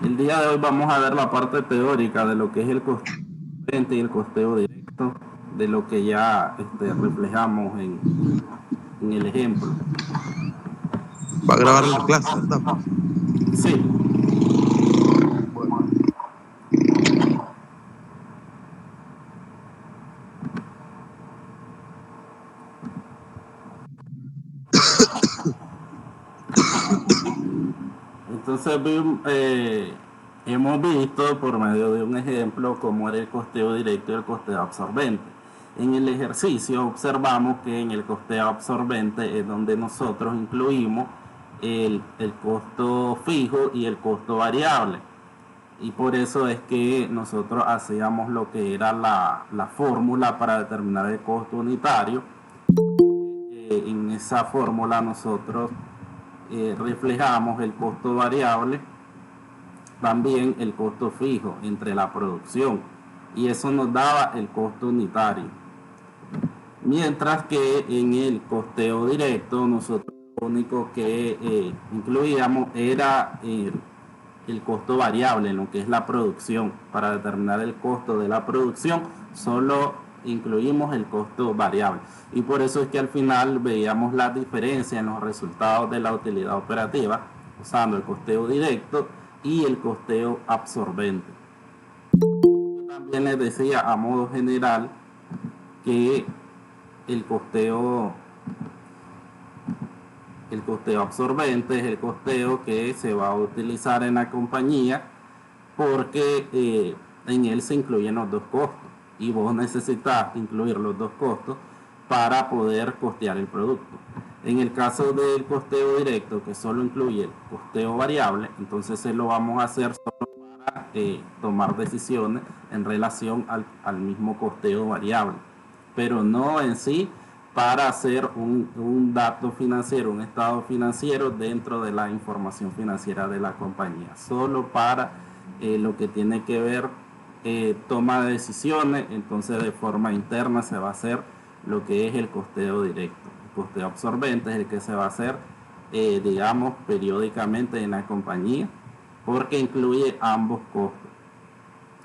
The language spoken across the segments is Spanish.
El día de hoy vamos a ver la parte teórica de lo que es el costeo y el costeo directo, de lo que ya reflejamos en el ejemplo. Va a grabar la clase, ¿verdad? Sí, Bueno. entonces hemos visto por medio de un ejemplo cómo era el costeo directo y el costeo absorbente. En el ejercicio observamos que en el costeo absorbente es donde nosotros incluimos el costo fijo y el costo variable. Y por eso es que nosotros hacíamos lo que era la fórmula para determinar el costo unitario. En esa fórmula nosotros reflejamos el costo variable, también el costo fijo entre la producción, y eso nos daba el costo unitario. Mientras que en el costeo directo nosotros lo único que incluíamos era el costo variable en lo que es la producción. Para determinar el costo de la producción solo incluimos el costo variable, y por eso es que al final veíamos la diferencia en los resultados de la utilidad operativa usando el costeo directo y el costeo absorbente. También les decía a modo general que el costeo el costeo absorbente es el costeo que se va a utilizar en la compañía porque en él se incluyen los dos costos y vos necesitas incluir los dos costos para poder costear el producto. En el caso del costeo directo, que solo incluye el costeo variable, entonces se lo vamos a hacer solo para tomar decisiones en relación al mismo costeo variable, pero no en sí para hacer un dato financiero, un estado financiero dentro de la información financiera de la compañía, solo para lo que tiene que ver toma de decisiones. Entonces de forma interna se va a hacer lo que es el costeo directo. El costeo absorbente es el que se va a hacer, digamos, periódicamente en la compañía, porque incluye ambos costos.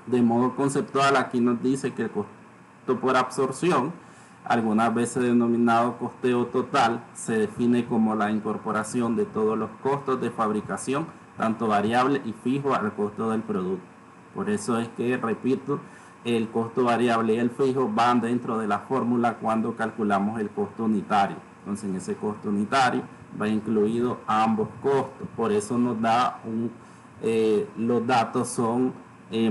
De modo conceptual, aquí nos dice que el costo por absorción, algunas veces denominado costeo total, se define como la incorporación de todos los costos de fabricación, tanto variable y fijo, al costo del producto. Por eso es que, repito, el costo variable y el fijo van dentro de la fórmula cuando calculamos el costo unitario. Entonces, en ese costo unitario va incluido ambos costos. Por eso nos da los datos son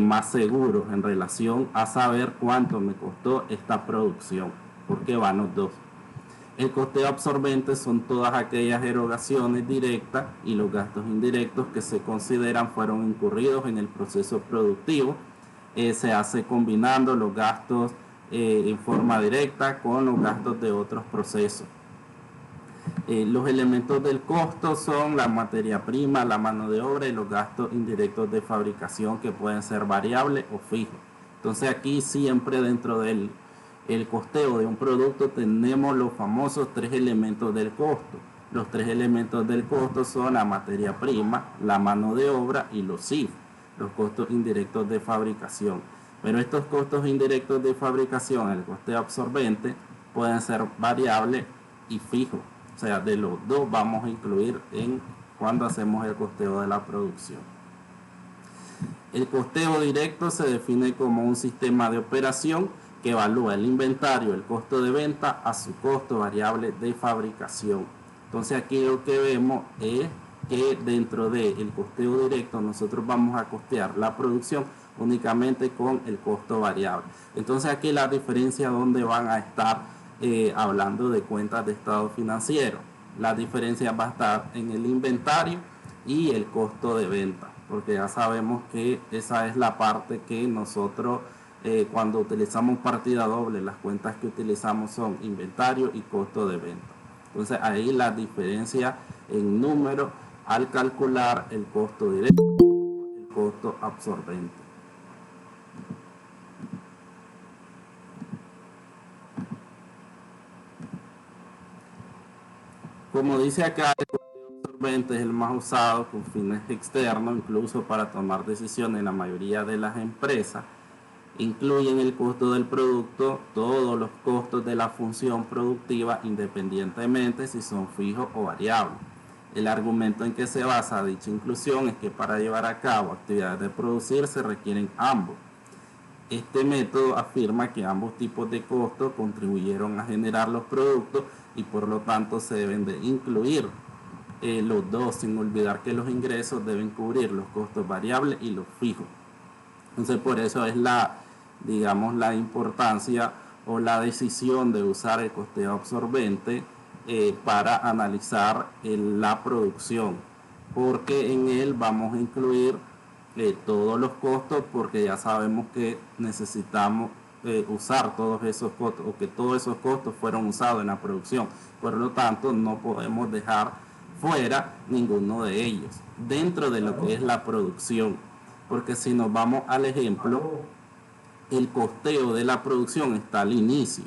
más seguros en relación a saber cuánto me costó esta producción, porque van los dos. El costeo absorbente son todas aquellas erogaciones directas y los gastos indirectos que se consideran fueron incurridos en el proceso productivo. Se hace combinando los gastos en forma directa con los gastos de otros procesos. Los elementos del costo son la materia prima, la mano de obra y los gastos indirectos de fabricación, que pueden ser variables o fijos. Entonces aquí siempre dentro del costeo de un producto tenemos los famosos tres elementos del costo. Los tres elementos del costo son la materia prima, la mano de obra y los CIF, los costos indirectos de fabricación. Pero estos costos indirectos de fabricación, el costeo absorbente, pueden ser variables y fijos. O sea, de los dos vamos a incluir en cuando hacemos el costeo de la producción. El costeo directo se define como un sistema de operación que evalúa el inventario, el costo de venta a su costo variable de fabricación. Entonces aquí lo que vemos es que dentro del costeo directo nosotros vamos a costear la producción únicamente con el costo variable. Entonces aquí la diferencia donde van a estar hablando de cuentas de estado financiero. La diferencia va a estar en el inventario y el costo de venta, porque ya sabemos que esa es la parte que nosotros cuando utilizamos partida doble, las cuentas que utilizamos son inventario y costo de venta. Entonces ahí la diferencia en número al calcular el costo directo, el costo absorbente. Como dice acá, el absorbente es el más usado con fines externos, incluso para tomar decisiones en la mayoría de las empresas. Incluyen el costo del producto, todos los costos de la función productiva, independientemente si son fijos o variables. El argumento en que se basa dicha inclusión es que para llevar a cabo actividades de producir se requieren ambos. Este método afirma que ambos tipos de costos contribuyeron a generar los productos y por lo tanto se deben de incluir los dos, sin olvidar que los ingresos deben cubrir los costos variables y los fijos. Entonces por eso es digamos, la importancia o la decisión de usar el costeo absorbente para analizar la producción, porque en él vamos a incluir todos los costos, porque ya sabemos que necesitamos usar todos esos costos, o que todos esos costos fueron usados en la producción. Por lo tanto, no podemos dejar fuera ninguno de ellos dentro de lo que es la producción, porque si nos vamos al ejemplo, el costeo de la producción está al inicio,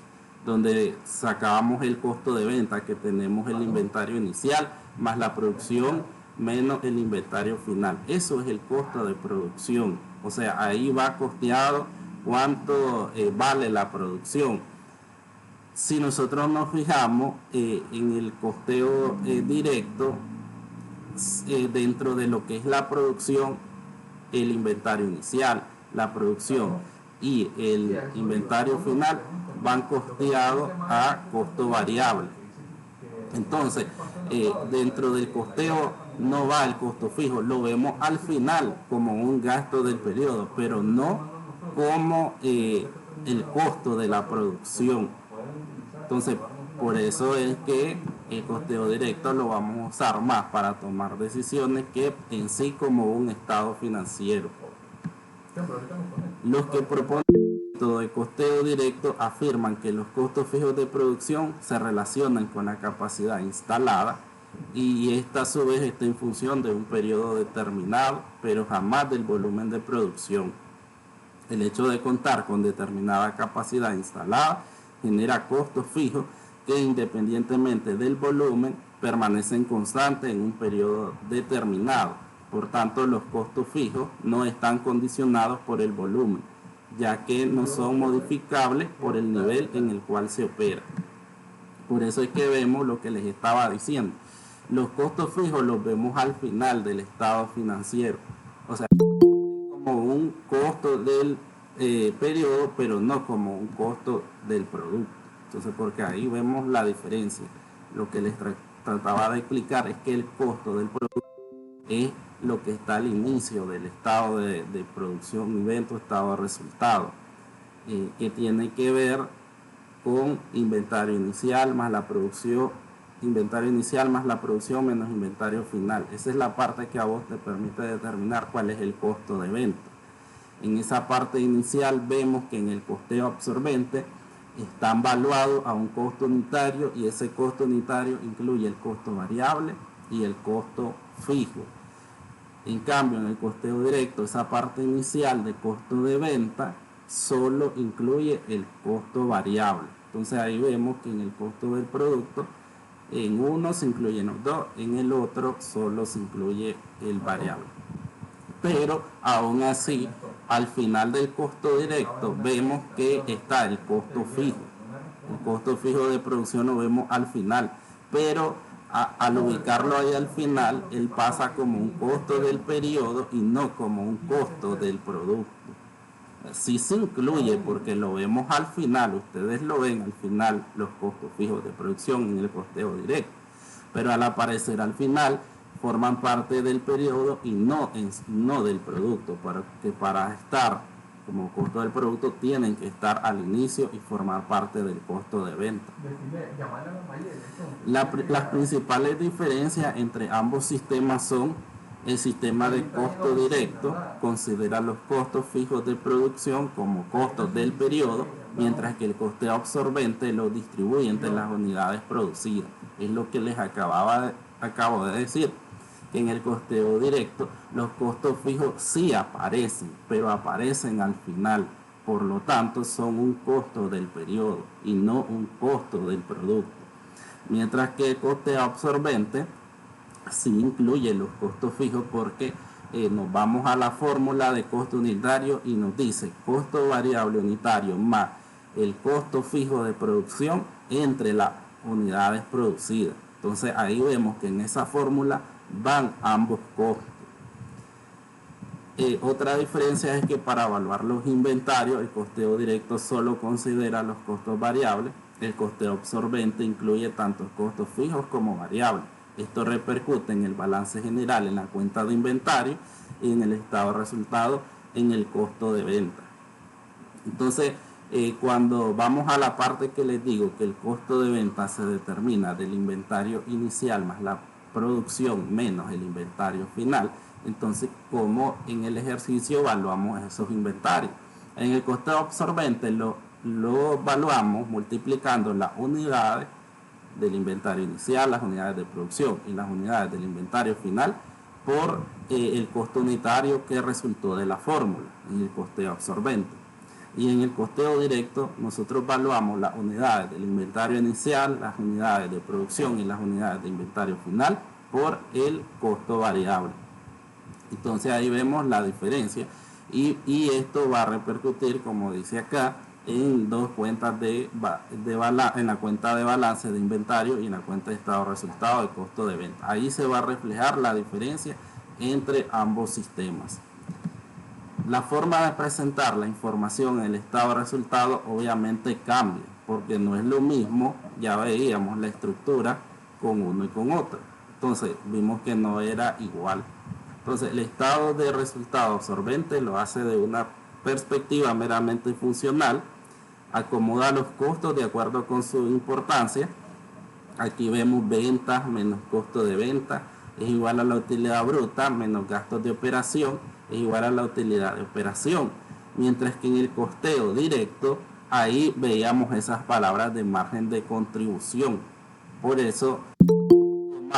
donde sacábamos el costo de venta, que tenemos el inventario inicial más la producción menos el inventario final. Eso es el costo de producción, o sea, ahí va costeado cuánto vale la producción. Si nosotros nos fijamos en el costeo directo, dentro de lo que es la producción, el inventario inicial, la producción y el inventario final van costeados a costo variable. Entonces, dentro del costeo no va el costo fijo, lo vemos al final como un gasto del periodo, pero no como el costo de la producción. Entonces, por eso es que el costeo directo lo vamos a usar más para tomar decisiones que en sí como un estado financiero. Los que proponen todo el costeo directo afirman que los costos fijos de producción se relacionan con la capacidad instalada y esta a su vez está en función de un periodo determinado, pero jamás del volumen de producción. El hecho de contar con determinada capacidad instalada genera costos fijos que independientemente del volumen permanecen constantes en un periodo determinado. Por tanto, los costos fijos no están condicionados por el volumen, ya que no son modificables por el nivel en el cual se opera. Por eso es que vemos lo que les estaba diciendo. Los costos fijos los vemos al final del estado financiero, o sea, como un costo del periodo, pero no como un costo del producto. Entonces, porque ahí vemos la diferencia. Lo que les trataba de explicar es que el costo del producto es lo que está al inicio del estado de producción, invento, estado de resultado, que tiene que ver con inventario inicial más la producción, inventario inicial más la producción menos inventario final. Esa es la parte que a vos te permite determinar cuál es el costo de venta. En esa parte inicial vemos que en el costeo absorbente están valuados a un costo unitario y ese costo unitario incluye el costo variable y el costo fijo. En cambio, en el costeo directo, esa parte inicial de costo de venta solo incluye el costo variable. Entonces ahí vemos que en el costo del producto, en uno se incluyen los dos, en el otro solo se incluye el variable. Pero aún así, al final del costo directo vemos que está el costo fijo. El costo fijo de producción lo vemos al final, pero al ubicarlo ahí al final, él pasa como un costo del periodo y no como un costo del producto. Sí se incluye porque lo vemos al final, ustedes lo ven al final, los costos fijos de producción en el costeo directo, pero al aparecer al final forman parte del periodo y no del producto, porque para estar como costo del producto tienen que estar al inicio y formar parte del costo de venta. Las principales diferencias entre ambos sistemas son: el sistema de costo directo considera los costos fijos de producción como costos del periodo, mientras que el costeo absorbente lo distribuye entre las unidades producidas. Es lo que les acabo de decir, que en el costeo directo los costos fijos sí aparecen, pero aparecen al final. Por lo tanto, son un costo del periodo y no un costo del producto. Mientras que el costeo absorbente sí incluye los costos fijos porque nos vamos a la fórmula de costo unitario y nos dice costo variable unitario más el costo fijo de producción entre las unidades producidas. Entonces ahí vemos que en esa fórmula van ambos costos. Otra diferencia es que para evaluar los inventarios, el costeo directo solo considera los costos variables. El costeo absorbente incluye tanto costos fijos como variables. Esto repercute en el balance general, en la cuenta de inventario y en el estado de resultado en el costo de venta. Entonces, cuando vamos a la parte que les digo que el costo de venta se determina del inventario inicial más la producción menos el inventario final, entonces como en el ejercicio evaluamos esos inventarios. En el costo absorbente lo evaluamos multiplicando las unidades del inventario inicial, las unidades de producción y las unidades del inventario final por el costo unitario que resultó de la fórmula en el costeo absorbente. Y en el costeo directo nosotros evaluamos las unidades del inventario inicial, las unidades de producción y las unidades de inventario final por el costo variable. Entonces ahí vemos la diferencia y esto va a repercutir, como dice acá, en dos cuentas en la cuenta de balance de inventario y en la cuenta de estado de resultado de costo de venta. Ahí se va a reflejar la diferencia entre ambos sistemas. La forma de presentar la información en el estado de resultado obviamente cambia, porque no es lo mismo, ya veíamos la estructura con uno y con otro. Entonces vimos que no era igual. Entonces el estado de resultado absorbente lo hace de una perspectiva meramente funcional, acomoda los costos de acuerdo con su importancia. Aquí vemos ventas menos costo de venta es igual a la utilidad bruta menos gastos de operación es igual a la utilidad de operación. Mientras que en el costeo directo, ahí veíamos esas palabras de margen de contribución. Por eso,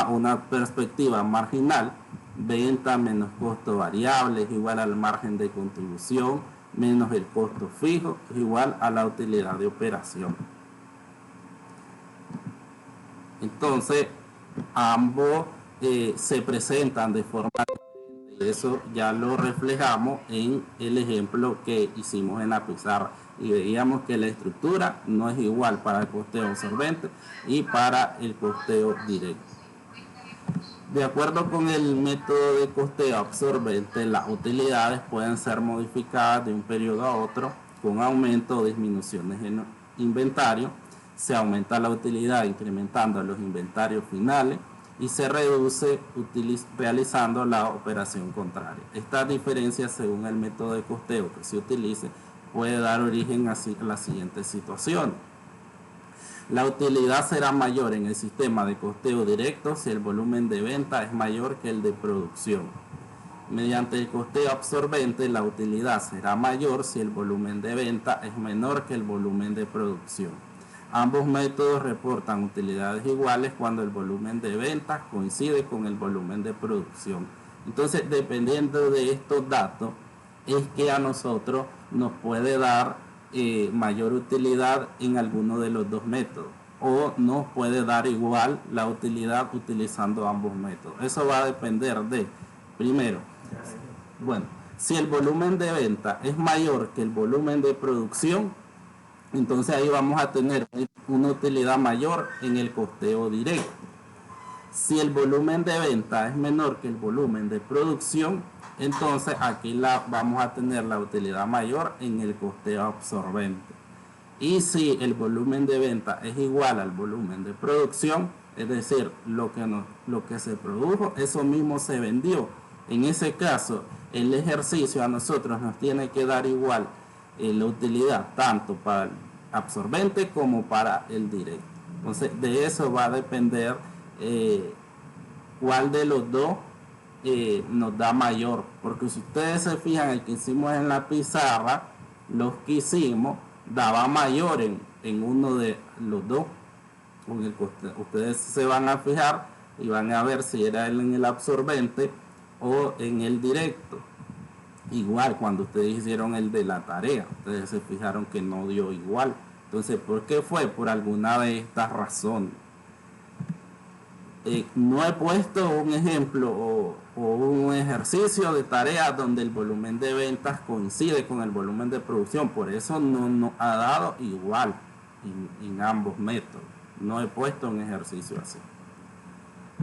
una perspectiva marginal, venta menos costo variable es igual al margen de contribución menos el costo fijo es igual a la utilidad de operación. Entonces, ambos se presentan de forma diferente y eso ya lo reflejamos en el ejemplo que hicimos en la pizarra y veíamos que la estructura no es igual para el costeo absorbente y para el costeo directo. De acuerdo con el método de costeo absorbente, las utilidades pueden ser modificadas de un periodo a otro con aumento o disminuciones en inventario. Se aumenta la utilidad incrementando los inventarios finales y se reduce realizando la operación contraria. Estas diferencias según el método de costeo que se utilice puede dar origen a las siguientes situaciones. La utilidad será mayor en el sistema de costeo directo si el volumen de venta es mayor que el de producción. Mediante el costeo absorbente, la utilidad será mayor si el volumen de venta es menor que el volumen de producción. Ambos métodos reportan utilidades iguales cuando el volumen de venta coincide con el volumen de producción. Entonces, dependiendo de estos datos, es que a nosotros nos puede dar mayor utilidad en alguno de los dos métodos o nos puede dar igual la utilidad utilizando ambos métodos. Eso va a depender de, primero, bueno, si el volumen de venta es mayor que el volumen de producción, entonces ahí vamos a tener una utilidad mayor en el costeo directo. Si el volumen de venta es menor que el volumen de producción, entonces aquí vamos a tener la utilidad mayor en el costeo absorbente. Y si el volumen de venta es igual al volumen de producción, es decir, lo que se produjo, eso mismo se vendió. En ese caso, el ejercicio a nosotros nos tiene que dar igual la utilidad tanto para el absorbente como para el directo. Entonces, de eso va a depender cuál de los dos nos da mayor, porque si ustedes se fijan, el que hicimos en la pizarra, los que hicimos daba mayor en uno de los dos. Ustedes se van a fijar y van a ver si era en el absorbente o en el directo. Igual cuando ustedes hicieron el de la tarea, ustedes se fijaron que no dio igual. Entonces, ¿por qué fue? Por alguna de estas razones. no he puesto un ejemplo o un ejercicio de tarea donde el volumen de ventas coincide con el volumen de producción, por eso no nos ha dado igual en ambos métodos. No he puesto un ejercicio así.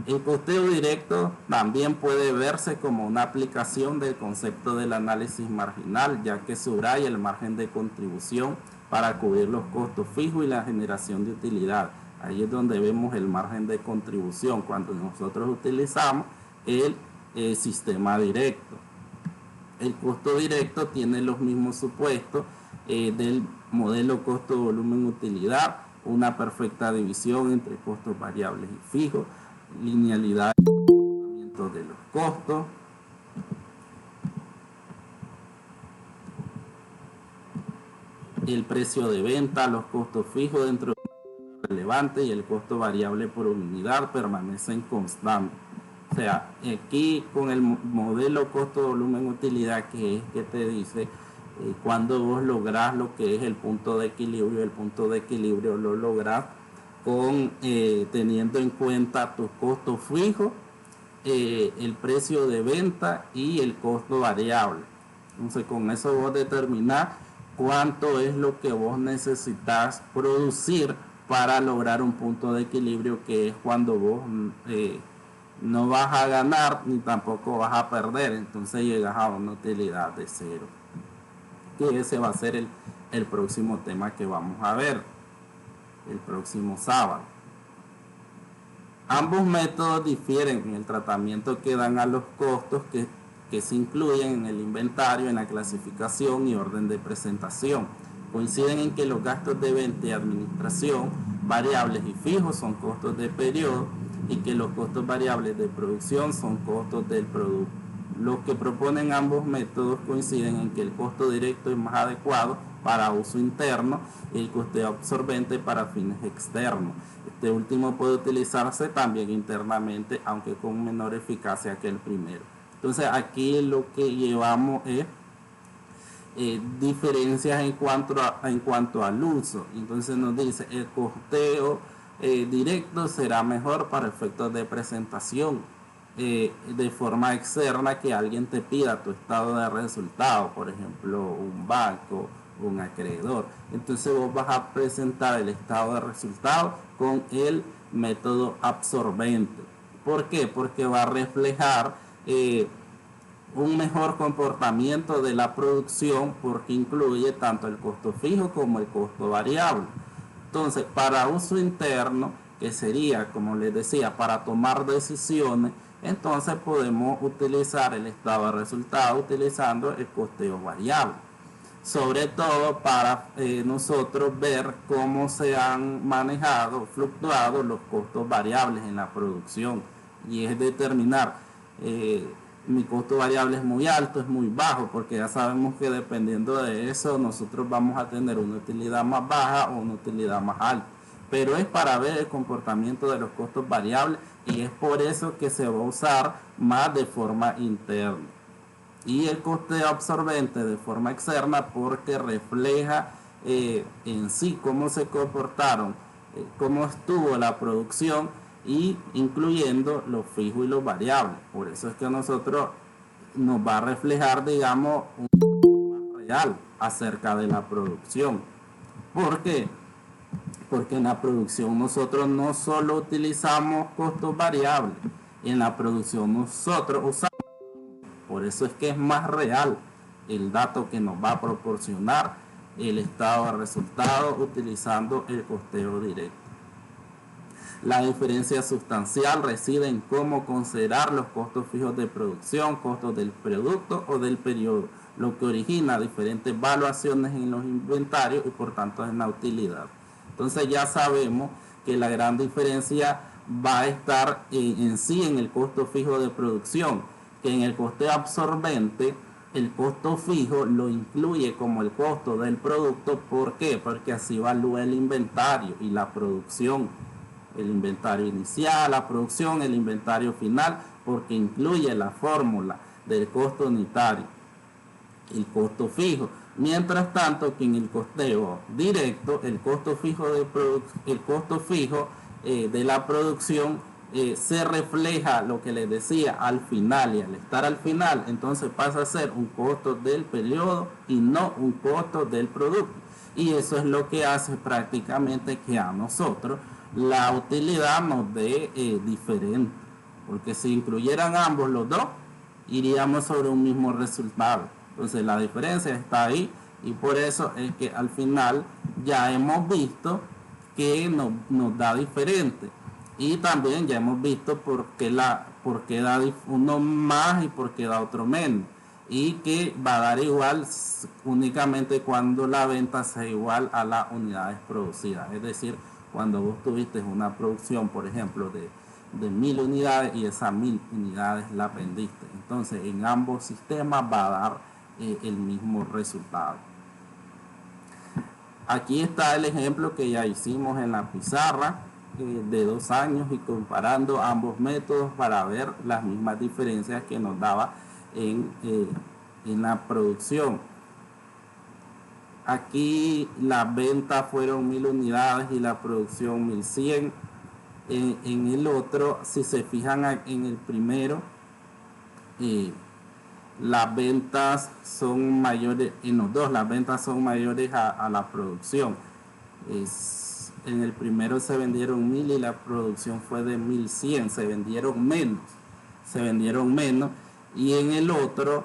El costeo directo también puede verse como una aplicación del concepto del análisis marginal, ya que subraya el margen de contribución para cubrir los costos fijos y la generación de utilidad. Ahí es donde vemos el margen de contribución cuando nosotros utilizamos el sistema directo. El costo directo tiene los mismos supuestos del modelo costo-volumen-utilidad, una perfecta división entre costos variables y fijos, linealidad de los costos, el precio de venta, los costos fijos dentro de relevante y el costo variable por unidad permanecen constantes. O sea, aquí con el modelo costo-volumen-utilidad, que es que te dice cuando vos lográs lo que es el punto de equilibrio lo lográs con teniendo en cuenta tus costos fijos, el precio de venta y el costo variable. Entonces con eso vos determinás cuánto es lo que vos necesitas producir para lograr un punto de equilibrio, que es cuando vos no vas a ganar ni tampoco vas a perder, entonces llegas a una utilidad de cero, que ese va a ser el próximo tema que vamos a ver el próximo sábado. Ambos métodos difieren en el tratamiento que dan a los costos que se incluyen en el inventario, en la clasificación y orden de presentación. Coinciden en que los gastos de venta y administración, variables y fijos, son costos de periodo, y que los costos variables de producción son costos del producto. Los que proponen ambos métodos coinciden en que el costo directo es más adecuado para uso interno y el costeo absorbente para fines externos. Este último puede utilizarse también internamente, aunque con menor eficacia que el primero. Entonces aquí lo que llevamos es diferencias en cuanto al uso. Entonces nos dice el costeo directo será mejor para efectos de presentación de forma externa, que alguien te pida tu estado de resultado, por ejemplo un banco, un acreedor. Entonces vos vas a presentar el estado de resultado con el método absorbente. ¿Por qué? Porque va a reflejar un mejor comportamiento de la producción, porque incluye tanto el costo fijo como el costo variable. Entonces, para uso interno, que sería, como les decía, para tomar decisiones, entonces podemos utilizar el estado de resultado utilizando el costeo variable. Sobre todo para nosotros ver cómo se han manejado, fluctuado los costos variables en la producción, y es determinar mi costo variable es muy alto, es muy bajo, porque ya sabemos que dependiendo de eso nosotros vamos a tener una utilidad más baja o una utilidad más alta, pero es para ver el comportamiento de los costos variables, y es por eso que se va a usar más de forma interna, y el costeo absorbente de forma externa porque refleja en sí cómo se comportaron, cómo estuvo la producción, y incluyendo los fijos y los variables. Por eso es que a nosotros nos va a reflejar, digamos, un real acerca de la producción. ¿Por qué? Porque en la producción nosotros no solo utilizamos costos variables, en la producción nosotros usamos, por eso es que es más real el dato que nos va a proporcionar el estado de resultado utilizando el costeo directo. La diferencia sustancial reside en cómo considerar los costos fijos de producción, costos del producto o del periodo, lo que origina diferentes valuaciones en los inventarios y por tanto en la utilidad. Entonces ya sabemos que la gran diferencia va a estar en sí en el costo fijo de producción, que en el costeo absorbente el costo fijo lo incluye como el costo del producto. ¿Por qué? Porque así evalúa el inventario y la producción. El inventario inicial, la producción, el inventario final, porque incluye la fórmula del costo unitario, el costo fijo. Mientras tanto que en el costeo directo, el costo fijo de la producción se refleja lo que les decía al final, y al estar al final entonces pasa a ser un costo del periodo y no un costo del producto, y eso es lo que hace prácticamente que a nosotros la utilidad nos dé diferente, porque si incluyeran ambos los dos iríamos sobre un mismo resultado. Entonces la diferencia está ahí, y por eso es que al final ya hemos visto que nos da diferente. Y también ya hemos visto por qué da uno más y por qué da otro menos. Y que va a dar igual únicamente cuando la venta sea igual a las unidades producidas. Es decir, cuando vos tuviste una producción, por ejemplo, de 1000 unidades y esas 1000 unidades las vendiste. Entonces, en ambos sistemas va a dar el mismo resultado. Aquí está el ejemplo que ya hicimos en la pizarra de 2 años, y comparando ambos métodos para ver las mismas diferencias que nos daba en la producción. Aquí las ventas fueron 1000 unidades y la producción 1100. En el otro, si se fijan en el primero, las ventas son mayores, en los dos las ventas son mayores a la producción. En el primero se vendieron 1000 y la producción fue de 1100, se vendieron menos, y en el otro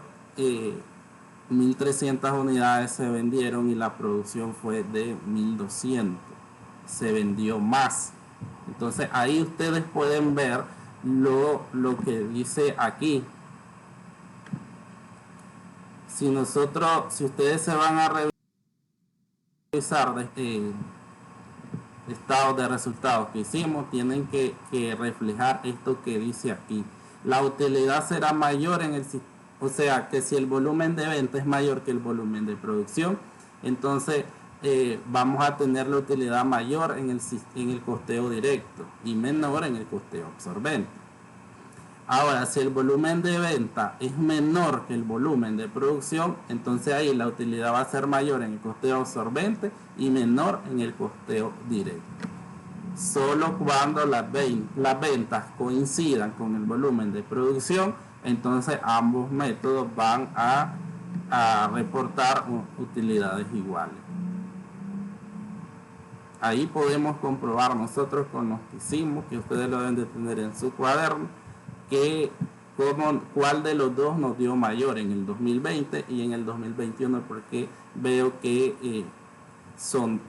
1300 unidades se vendieron y la producción fue de 1200, se vendió más. Entonces ahí ustedes pueden ver lo que dice aquí. Si ustedes se van a revisar estados de resultados que hicimos, tienen que reflejar esto que dice aquí. La utilidad será mayor o sea que si el volumen de venta es mayor que el volumen de producción, entonces vamos a tener la utilidad mayor en el costeo directo y menor en el costeo absorbente. Ahora, si el volumen de venta es menor que el volumen de producción, entonces ahí la utilidad va a ser mayor en el costeo absorbente y menor en el costeo directo. Solo cuando las ventas coincidan con el volumen de producción, entonces ambos métodos van a reportar utilidades iguales. Ahí podemos comprobar nosotros con lo que hicimos, que ustedes lo deben de tener en su cuaderno, cuál de los dos nos dio mayor en el 2020 y en el 2021, porque veo que son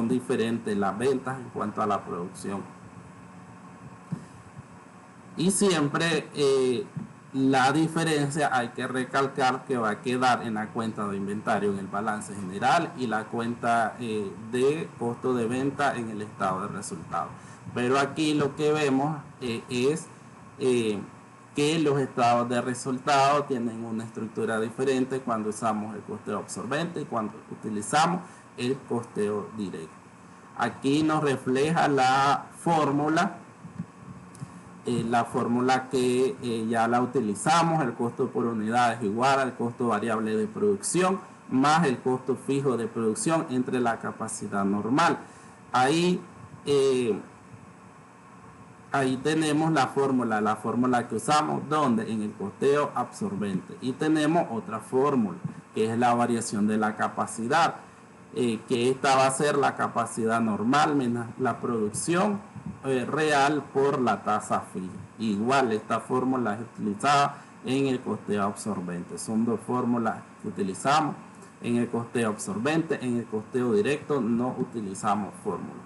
diferentes las ventas en cuanto a la producción. Y siempre la diferencia hay que recalcar que va a quedar en la cuenta de inventario en el balance general y la cuenta de costo de venta en el estado de resultados. Pero aquí lo que vemos es que los estados de resultados tienen una estructura diferente cuando usamos el costeo absorbente y cuando utilizamos el costeo directo. Aquí nos refleja la fórmula que ya la utilizamos. El costo por unidad es igual al costo variable de producción más el costo fijo de producción entre la capacidad normal. Ahí tenemos la fórmula que usamos, donde en el costeo absorbente, y tenemos otra fórmula que es la variación de la capacidad, que esta va a ser la capacidad normal menos la producción real por la tasa fija. Igual esta fórmula es utilizada en el costeo absorbente. Son dos fórmulas que utilizamos en el costeo absorbente. En el costeo directo no utilizamos fórmula.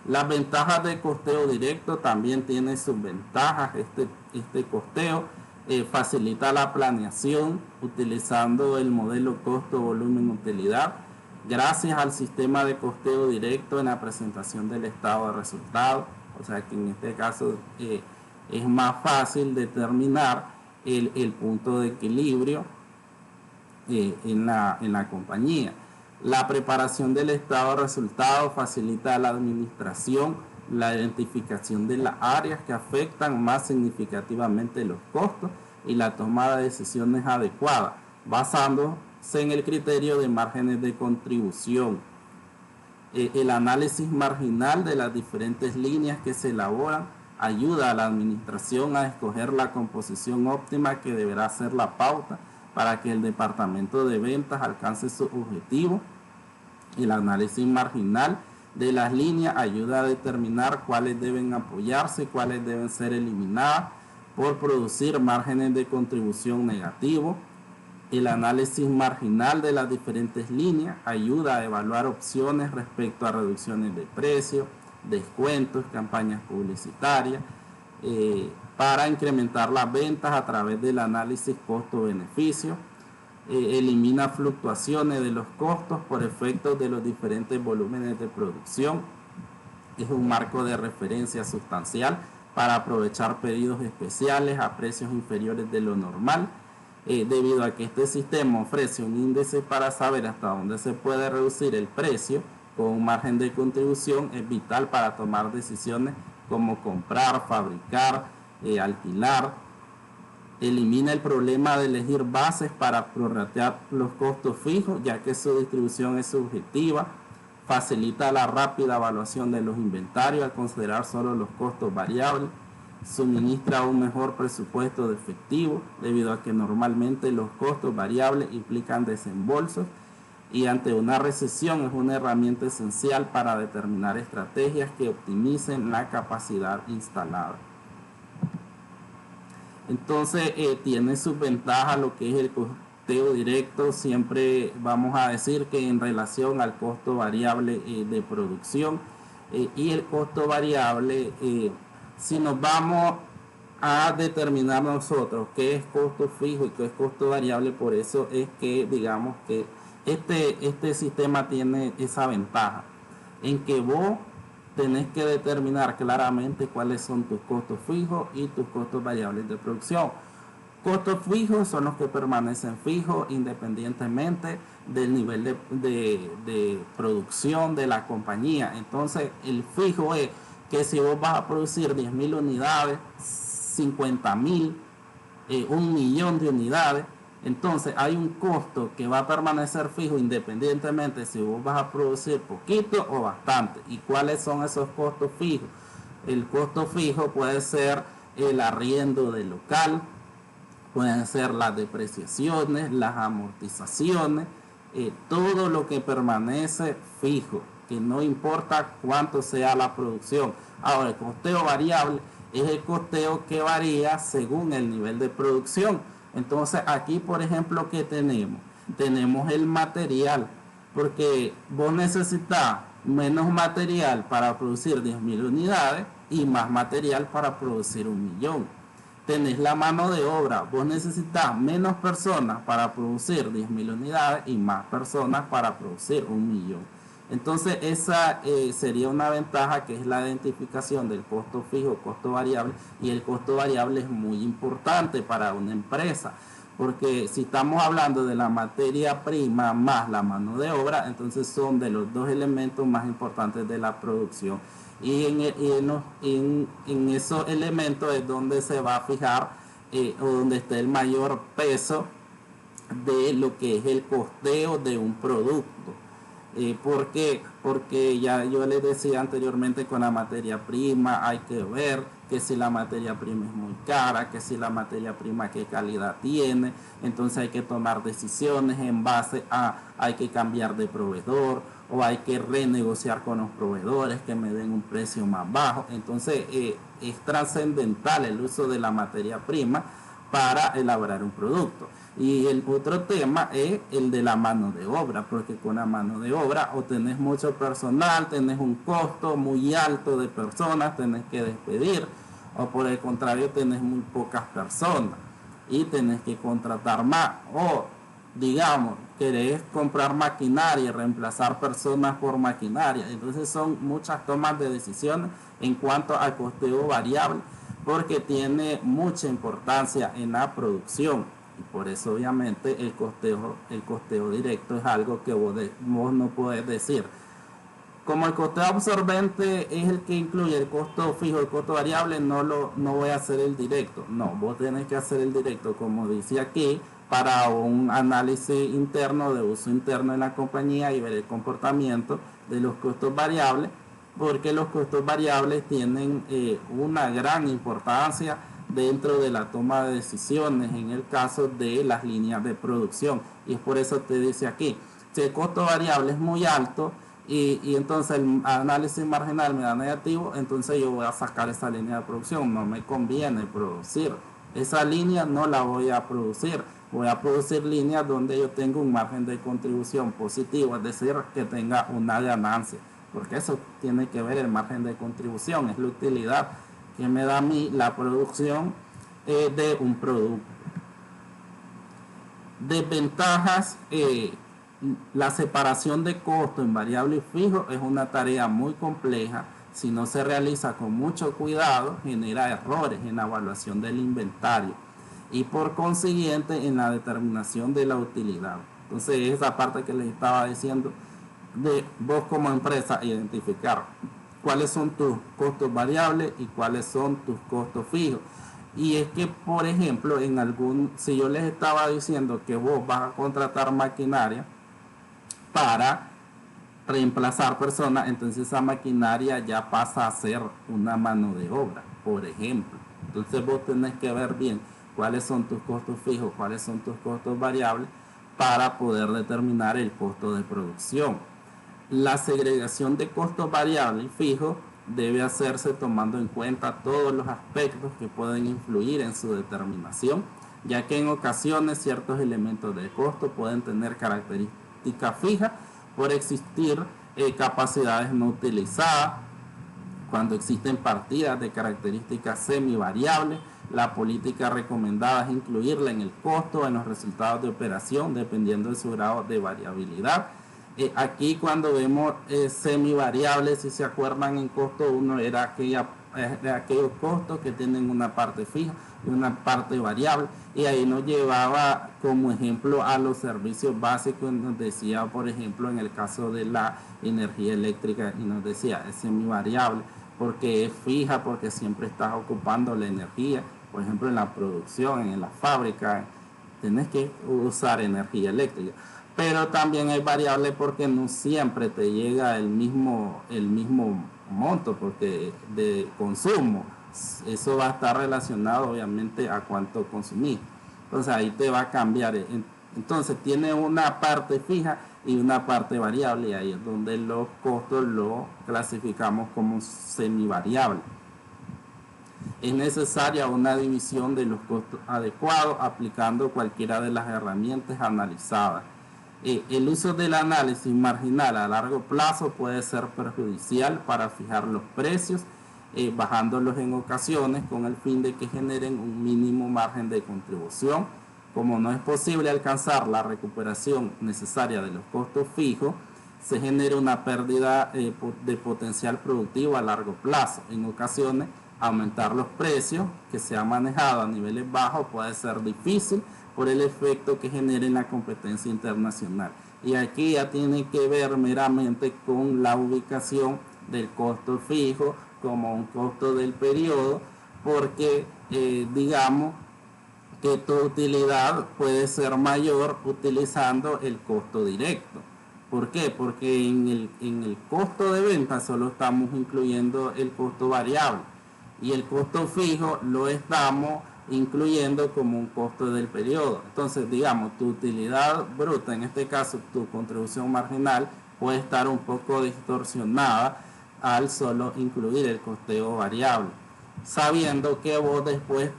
Las ventajas del costeo directo también tienen sus ventajas. Este costeo facilita la planeación utilizando el modelo costo, volumen, utilidad. Gracias al sistema de costeo directo en la presentación del estado de resultados, o sea que en este caso es más fácil determinar el punto de equilibrio en la compañía. La preparación del estado de resultados facilita la administración, la identificación de las áreas que afectan más significativamente los costos y la toma de decisiones adecuadas, basándose en el criterio de márgenes de contribución. El análisis marginal de las diferentes líneas que se elaboran ayuda a la administración a escoger la composición óptima que deberá ser la pauta para que el departamento de ventas alcance su objetivo. El análisis marginal de las líneas ayuda a determinar cuáles deben apoyarse y cuáles deben ser eliminadas por producir márgenes de contribución negativos. El análisis marginal de las diferentes líneas ayuda a evaluar opciones respecto a reducciones de precios, descuentos, campañas publicitarias, para incrementar las ventas a través del análisis costo-beneficio. Elimina fluctuaciones de los costos por efectos de los diferentes volúmenes de producción. Es un marco de referencia sustancial para aprovechar pedidos especiales a precios inferiores de lo normal. Debido a que este sistema ofrece un índice para saber hasta dónde se puede reducir el precio con un margen de contribución, es vital para tomar decisiones como comprar, fabricar, alquilar. Elimina el problema de elegir bases para prorratear los costos fijos, ya que su distribución es subjetiva. Facilita la rápida evaluación de los inventarios al considerar solo los costos variables. Suministra un mejor presupuesto de efectivo, debido a que normalmente los costos variables implican desembolsos, y ante una recesión es una herramienta esencial para determinar estrategias que optimicen la capacidad instalada. Entonces tiene sus ventajas lo que es el costeo directo. Siempre vamos a decir que en relación al costo variable de producción y el costo variable, si nos vamos a determinar nosotros qué es costo fijo y qué es costo variable, por eso es que digamos que este sistema tiene esa ventaja en que vos tenés que determinar claramente cuáles son tus costos fijos y tus costos variables de producción. Costos fijos son los que permanecen fijos independientemente del nivel de producción de la compañía. Entonces el fijo es que si vos vas a producir 10.000 unidades, 50.000, 1.000.000 de unidades, entonces hay un costo que va a permanecer fijo independientemente si vos vas a producir poquito o bastante. ¿Y cuáles son esos costos fijos? El costo fijo puede ser el arriendo del local, pueden ser las depreciaciones, las amortizaciones, todo lo que permanece fijo, que no importa cuánto sea la producción. Ahora, el costeo variable es el costeo que varía según el nivel de producción. Entonces aquí, por ejemplo, ¿qué tenemos? Tenemos el material, porque vos necesitas menos material para producir 10.000 unidades y más material para producir 1.000.000. Tenés la mano de obra, vos necesitas menos personas para producir 10.000 unidades y más personas para producir 1.000.000. Entonces esa sería una ventaja, que es la identificación del costo fijo, costo variable, y el costo variable es muy importante para una empresa, porque si estamos hablando de la materia prima más la mano de obra, entonces son de los dos elementos más importantes de la producción, y en esos elementos es donde se va a fijar o donde esté el mayor peso de lo que es el costeo de un producto. ¿Por qué? Porque ya yo les decía anteriormente, con la materia prima hay que ver que si la materia prima es muy cara, que si la materia prima qué calidad tiene, entonces hay que tomar decisiones en base a hay que cambiar de proveedor o hay que renegociar con los proveedores que me den un precio más bajo. Entonces es trascendental el uso de la materia prima para elaborar un producto. Y el otro tema es el de la mano de obra, porque con la mano de obra o tenés mucho personal, tenés un costo muy alto de personas, tenés que despedir, o por el contrario tenés muy pocas personas y tenés que contratar más, o digamos, querés comprar maquinaria, reemplazar personas por maquinaria. Entonces son muchas tomas de decisiones en cuanto al costeo variable, porque tiene mucha importancia en la producción. Y por eso obviamente el costeo directo es algo que vos no podés decir. Como el costeo absorbente es el que incluye el costo fijo, el costo variable, no voy a hacer el directo. No, vos tenés que hacer el directo, como dice aquí, para un análisis interno de uso interno en la compañía y ver el comportamiento de los costos variables, porque los costos variables tienen una gran importancia dentro de la toma de decisiones en el caso de las líneas de producción. Y es por eso te dice aquí, si el costo variable es muy alto y entonces el análisis marginal me da negativo, entonces yo voy a sacar esa línea de producción, no me conviene producir. Esa línea no la voy a producir, voy a producir líneas donde yo tengo un margen de contribución positivo, es decir, que tenga una ganancia, porque eso tiene que ver el margen de contribución, es la utilidad que me da a mí la producción de un producto. Desventajas, la separación de costo en variable y fijo es una tarea muy compleja. Si no se realiza con mucho cuidado, genera errores en la evaluación del inventario y por consiguiente en la determinación de la utilidad. Entonces, esa parte que les estaba diciendo, de vos como empresa identificar cuáles son tus costos variables y cuáles son tus costos fijos. Y es que, por ejemplo, si yo les estaba diciendo que vos vas a contratar maquinaria para reemplazar personas, entonces esa maquinaria ya pasa a ser una mano de obra, por ejemplo. Entonces vos tenés que ver bien cuáles son tus costos fijos, cuáles son tus costos variables para poder determinar el costo de producción. La segregación de costos variables y fijos debe hacerse tomando en cuenta todos los aspectos que pueden influir en su determinación, ya que en ocasiones ciertos elementos de costo pueden tener características fijas por existir capacidades no utilizadas. Cuando existen partidas de características semivariables, la política recomendada es incluirla en el costo, en los resultados de operación, dependiendo de su grado de variabilidad. Aquí cuando vemos semivariables, si se acuerdan, en costo 1 era aquellos costos que tienen una parte fija y una parte variable, y ahí nos llevaba como ejemplo a los servicios básicos. Nos decía, por ejemplo, en el caso de la energía eléctrica, y nos decía es semivariable porque es fija, porque siempre estás ocupando la energía. Por ejemplo, en la producción, en la fábrica, tenés que usar energía eléctrica. Pero también es variable porque no siempre te llega el mismo monto porque de consumo. Eso va a estar relacionado obviamente a cuánto consumís. Entonces ahí te va a cambiar. Entonces tiene una parte fija y una parte variable, y ahí es donde los costos los clasificamos como semivariable. Es necesaria una división de los costos adecuados aplicando cualquiera de las herramientas analizadas. El uso del análisis marginal a largo plazo puede ser perjudicial para fijar los precios, bajándolos en ocasiones con el fin de que generen un mínimo margen de contribución. Como no es posible alcanzar la recuperación necesaria de los costos fijos, se genera una pérdida de potencial productivo a largo plazo. En ocasiones, aumentar los precios que se han manejado a niveles bajos puede ser difícil por el efecto que genera en la competencia internacional. Y aquí ya tiene que ver meramente con la ubicación del costo fijo como un costo del periodo, porque digamos que tu utilidad puede ser mayor utilizando el costo directo. ¿Por qué? Porque en el costo de venta solo estamos incluyendo el costo variable y el costo fijo lo estamos incluyendo como un costo del periodo. Entonces, digamos, tu utilidad bruta, en este caso tu contribución marginal, puede estar un poco distorsionada al solo incluir el costeo variable, sabiendo que vos después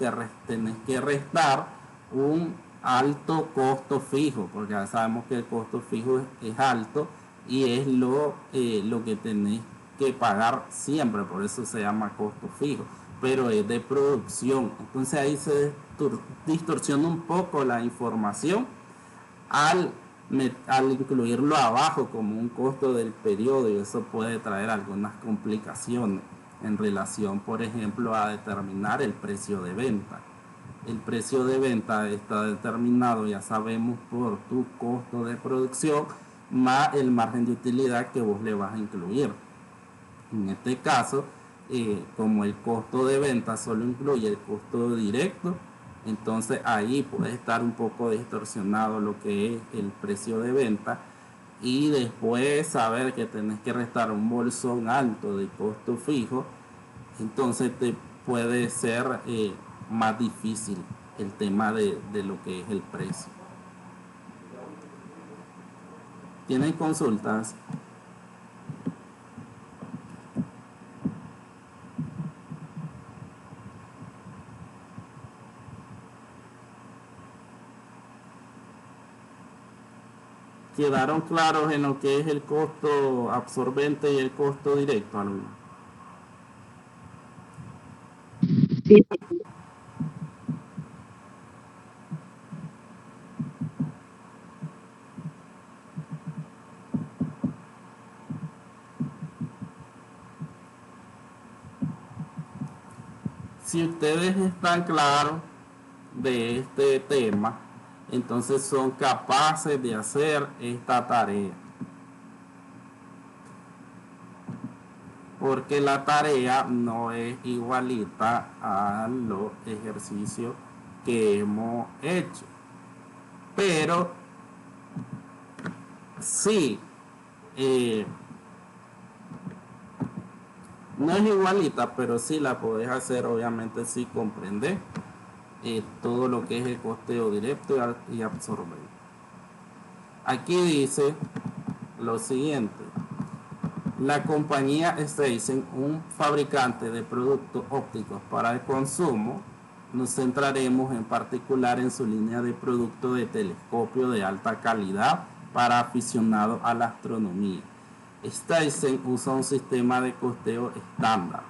tenés que restar un alto costo fijo, porque ya sabemos que el costo fijo es alto y es lo que tenés que pagar siempre, por eso se llama costo fijo, pero es de producción. Entonces ahí se distorsiona un poco la información al incluirlo abajo como un costo del periodo, y eso puede traer algunas complicaciones en relación, por ejemplo, a determinar el precio de venta. El precio de venta está determinado, ya sabemos, por tu costo de producción más el margen de utilidad que vos le vas a incluir. En este caso, como el costo de venta solo incluye el costo directo, Entonces ahí puede estar un poco distorsionado lo que es el precio de venta, y después saber que tenés que restar un bolsón alto de costo fijo, entonces te puede ser más difícil el tema de lo que es el precio. ¿Tienen consultas? ¿Quedaron claros en lo que es el costo absorbente y el costo directo, alumnos? Sí, Si ustedes están claros de este tema, entonces son capaces de hacer esta tarea. Porque la tarea no es igualita a los ejercicios que hemos hecho. Pero sí, no es igualita, pero sí la podés hacer, obviamente, si comprendes todo lo que es el costeo directo y absorbente. Aquí dice lo siguiente: la compañía Steissen, un fabricante de productos ópticos para el consumo. Nos centraremos en particular en su línea de productos de telescopio de alta calidad para aficionados a la astronomía. Steissen usa un sistema de costeo estándar.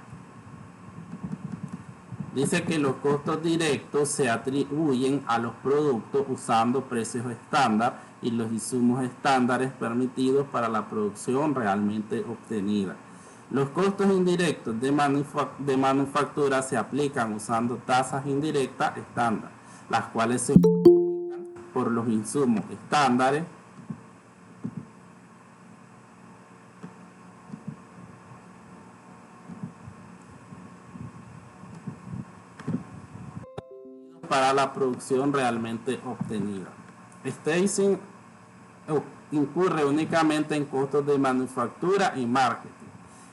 Dice que los costos directos se atribuyen a los productos usando precios estándar y los insumos estándares permitidos para la producción realmente obtenida. Los costos indirectos de manufactura se aplican usando tasas indirectas estándar, las cuales se multiplican por los insumos estándares para la producción realmente obtenida. Steissen incurre únicamente en costos de manufactura y marketing.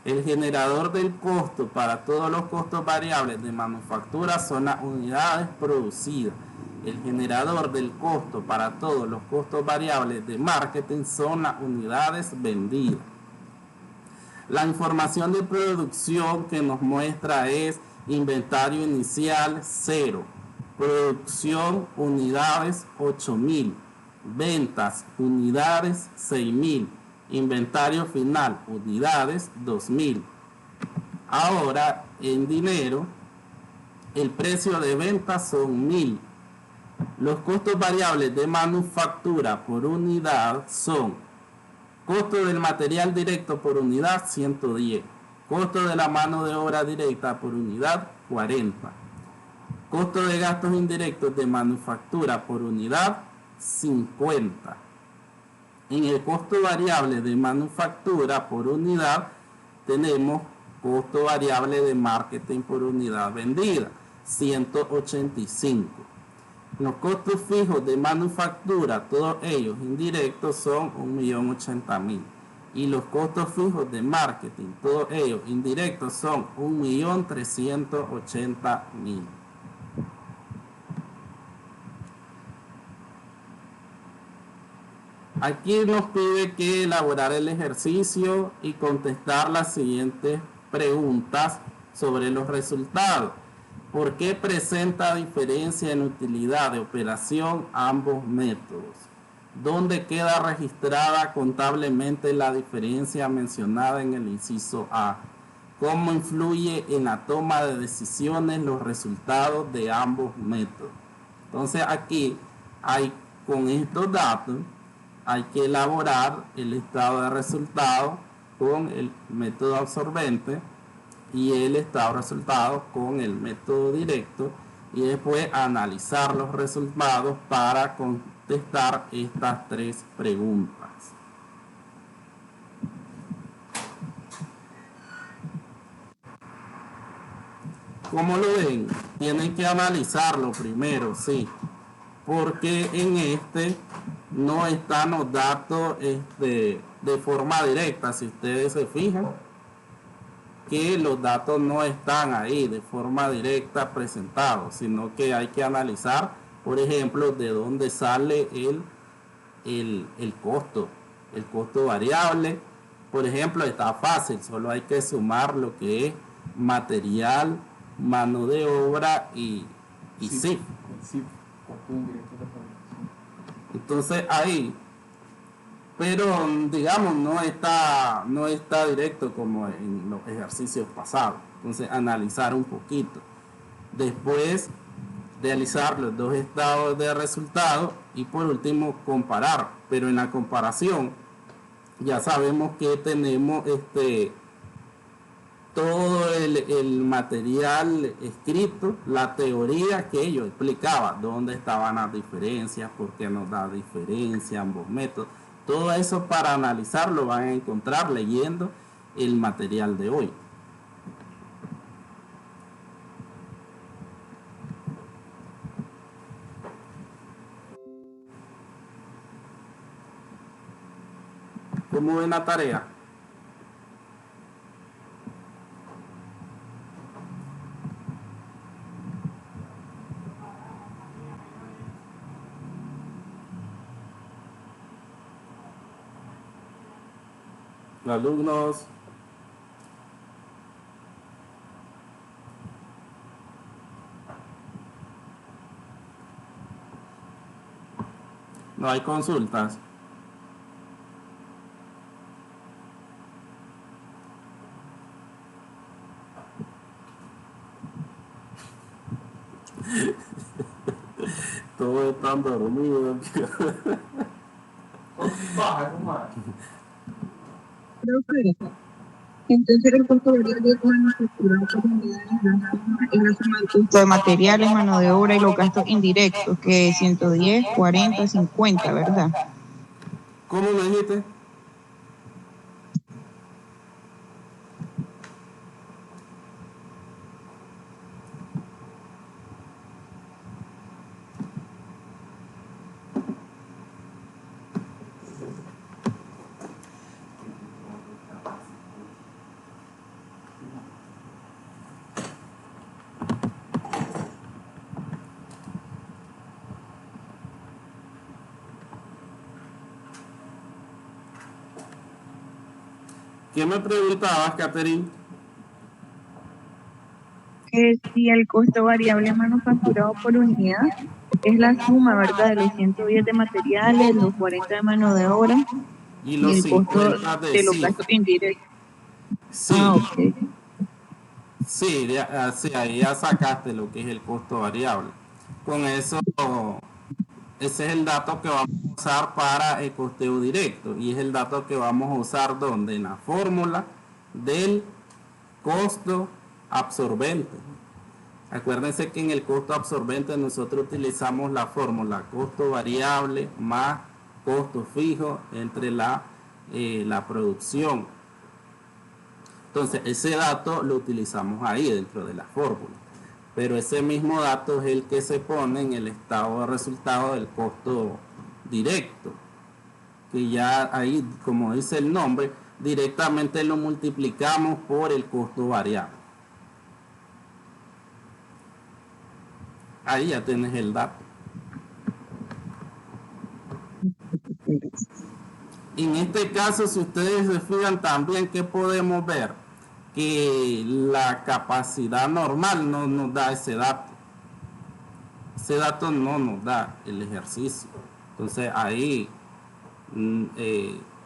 El generador del costo para todos los costos variables de manufactura son las unidades producidas. El generador del costo para todos los costos variables de marketing son las unidades vendidas. La información de producción que nos muestra es inventario inicial 0, producción unidades 8.000, ventas unidades 6.000, inventario final unidades 2.000. Ahora en dinero, el precio de venta son 1.000. Los costos variables de manufactura por unidad son: costo del material directo por unidad 110, costo de la mano de obra directa por unidad 40, costo de gastos indirectos de manufactura por unidad 50. En el costo variable de manufactura por unidad tenemos costo variable de marketing por unidad vendida 185. Los costos fijos de manufactura, todos ellos indirectos, son 1.080.000. Y los costos fijos de marketing, todos ellos indirectos, son 1.380.000. Aquí nos pide que elaborar el ejercicio y contestar las siguientes preguntas sobre los resultados. ¿Por qué presenta diferencia en utilidad de operación ambos métodos? ¿Dónde queda registrada contablemente la diferencia mencionada en el inciso A? ¿Cómo influye en la toma de decisiones los resultados de ambos métodos? Entonces aquí con estos datos hay que elaborar el estado de resultados con el método absorbente y el estado de resultados con el método directo, y después analizar los resultados para contestar estas tres preguntas. ¿Cómo lo ven? Tienen que analizarlo primero, sí, porque en este no están los datos de forma directa. Si ustedes se fijan que los datos no están ahí de forma directa presentados, sino que hay que analizar, por ejemplo, de dónde sale el costo variable. Por ejemplo, está fácil, solo hay que sumar lo que es material, mano de obra y sí. Entonces ahí, pero digamos no está directo como en los ejercicios pasados. Entonces analizar un poquito, después realizar los dos estados de resultado y por último comparar. Pero en la comparación ya sabemos que tenemos todo el material escrito, la teoría que yo explicaba, dónde estaban las diferencias, por qué nos da diferencia ambos métodos. Todo eso para analizarlo van a encontrar leyendo el material de hoy. ¿Cómo ven la tarea? Alumnos. No hay consultas. Todos están dormidos. Entonces el costo variable es manufacturado por unidades en la suma del costo de materiales, mano de obra y los gastos indirectos, que es 110, 40, 50, ¿verdad? ¿Cómo me dijiste? ¿Qué me preguntabas, Catherine? Que si el costo variable manufacturado por unidad es la suma, ¿verdad? De los 110 de materiales, los 40 de mano de obra Y y los el costo 50 de los sí. gastos indirectos. Sí, Ok. sí, sí, ahí ya sacaste lo que es el costo variable. Con eso, ese es el dato que vamos a usar para el costeo directo y es el dato que vamos a usar donde en la fórmula del costo absorbente. Acuérdense que en el costo absorbente nosotros utilizamos la fórmula costo variable más costo fijo entre la producción. Entonces ese dato lo utilizamos ahí dentro de la fórmula. Pero ese mismo dato es el que se pone en el estado de resultado del costo directo. Que ya ahí, como dice el nombre, directamente lo multiplicamos por el costo variable. Ahí ya tienes el dato. En este caso, si ustedes se fijan también, ¿qué podemos ver? Que la capacidad normal no nos da ese dato. Ese dato no nos da el ejercicio. Entonces ahí,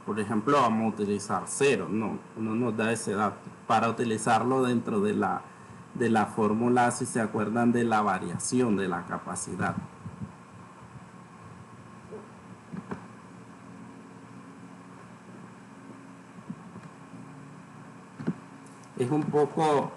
por ejemplo, vamos a utilizar 0. No nos da ese dato. Para utilizarlo dentro de la fórmula, si se acuerdan de la variación de la capacidad. Es un poco,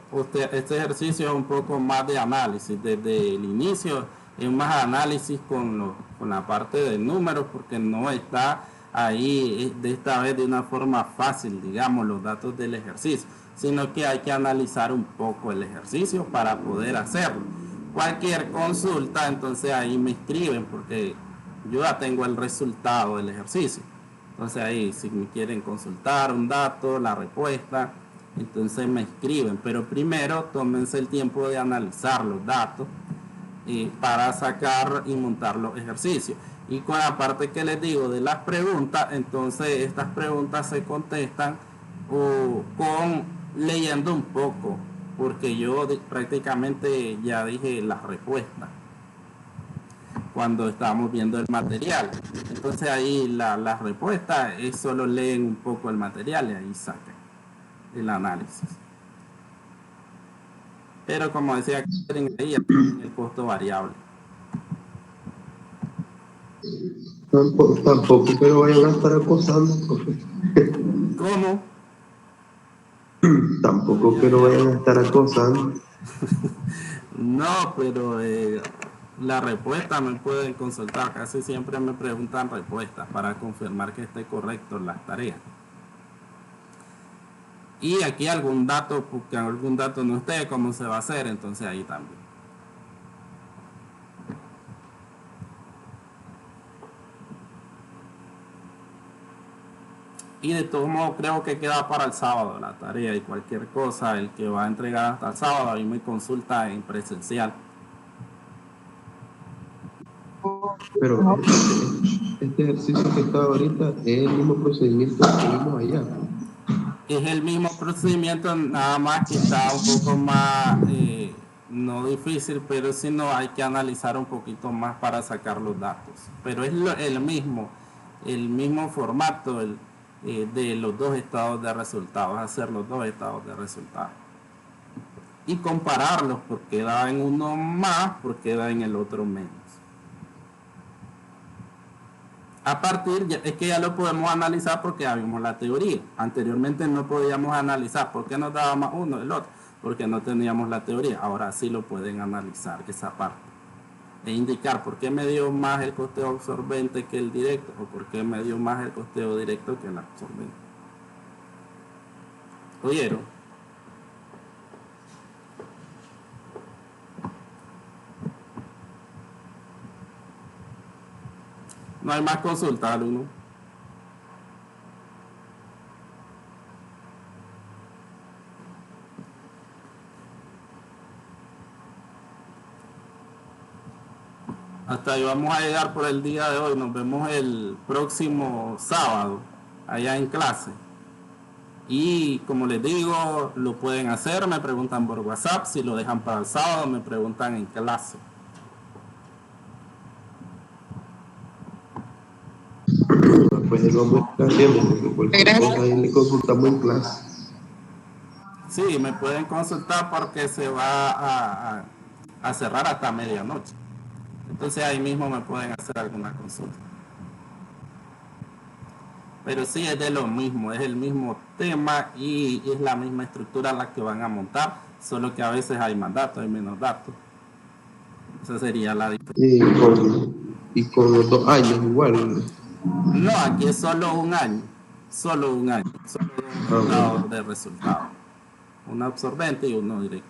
este ejercicio es un poco más de análisis. Desde el inicio es más análisis con la parte de números porque no está ahí de esta vez de una forma fácil, digamos, los datos del ejercicio, sino que hay que analizar un poco el ejercicio para poder hacerlo. Cualquier consulta, entonces ahí me escriben porque yo ya tengo el resultado del ejercicio. Entonces ahí si me quieren consultar un dato, la respuesta, entonces me escriben. Pero primero tómense el tiempo de analizar los datos para sacar y montar los ejercicios. Y con la parte que les digo de las preguntas, entonces estas preguntas se contestan con leyendo un poco, porque yo prácticamente ya dije las respuestas cuando estábamos viendo el material. Entonces ahí la respuesta es solo leen un poco el material y ahí sacan el análisis. Pero como decía Karen, ahí el costo variable. Tampoco que lo vayan a estar acosando, profe. ¿Cómo? Tampoco que lo vayan a estar acosando. No, pero la respuesta me pueden consultar. Casi siempre me preguntan respuestas para confirmar que esté correcto en las tareas. Y aquí algún dato, porque algún dato no esté, cómo se va a hacer, entonces ahí también. Y de todos modos creo que queda para el sábado la tarea y cualquier cosa, el que va a entregar hasta el sábado, ahí me consulta en presencial. Pero este ejercicio que está ahorita es el mismo procedimiento que vimos allá. Es el mismo procedimiento, nada más que está un poco más, no difícil, pero si no hay que analizar un poquito más para sacar los datos. Pero es el mismo formato de los dos estados de resultados, hacer los dos estados de resultados. Y compararlos, porque da en uno más, porque da en el otro menos. A partir, es que ya lo podemos analizar porque ya vimos la teoría. Anteriormente no podíamos analizar por qué nos daba más uno el otro, porque no teníamos la teoría. Ahora sí lo pueden analizar esa parte e indicar por qué me dio más el costeo absorbente que el directo o por qué me dio más el costeo directo que el absorbente. ¿Oyeron? No hay más consulta, alumno. Hasta ahí vamos a llegar por el día de hoy. Nos vemos el próximo sábado allá en clase. Y como les digo, lo pueden hacer, me preguntan por WhatsApp. Si lo dejan para el sábado, me preguntan en clase. Pues eso vamos a estar haciendo, porque cualquier cosa ahí le consultamos en clase. Sí, me pueden consultar porque se va a cerrar hasta medianoche. Entonces ahí mismo me pueden hacer alguna consulta. Pero sí es de lo mismo, es el mismo tema y es la misma estructura la que van a montar, solo que a veces hay más datos, hay menos datos. Esa sería la diferencia. Y con los 2 años igual. No, aquí es solo un año, solo un año, solo dos estados de resultado, uno absorbente y uno directo.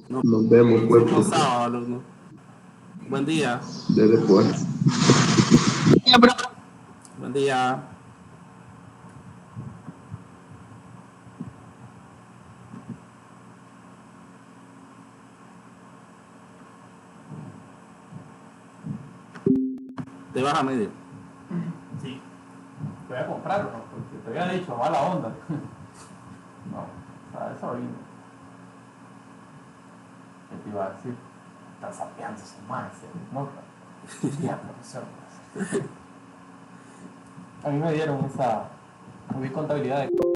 Nos vemos pues. Sábado, alumno. Buen día. Desde pues. Buen día. ¿Te vas a medir? Sí. Voy a comprarlo, ¿no? Porque te había dicho, mala onda. No, o sea, eso vino. ¿Qué te iba a decir? Están sapeando su madre, se nota. Ya, profesor. A mí me dieron esa. Vi contabilidad de.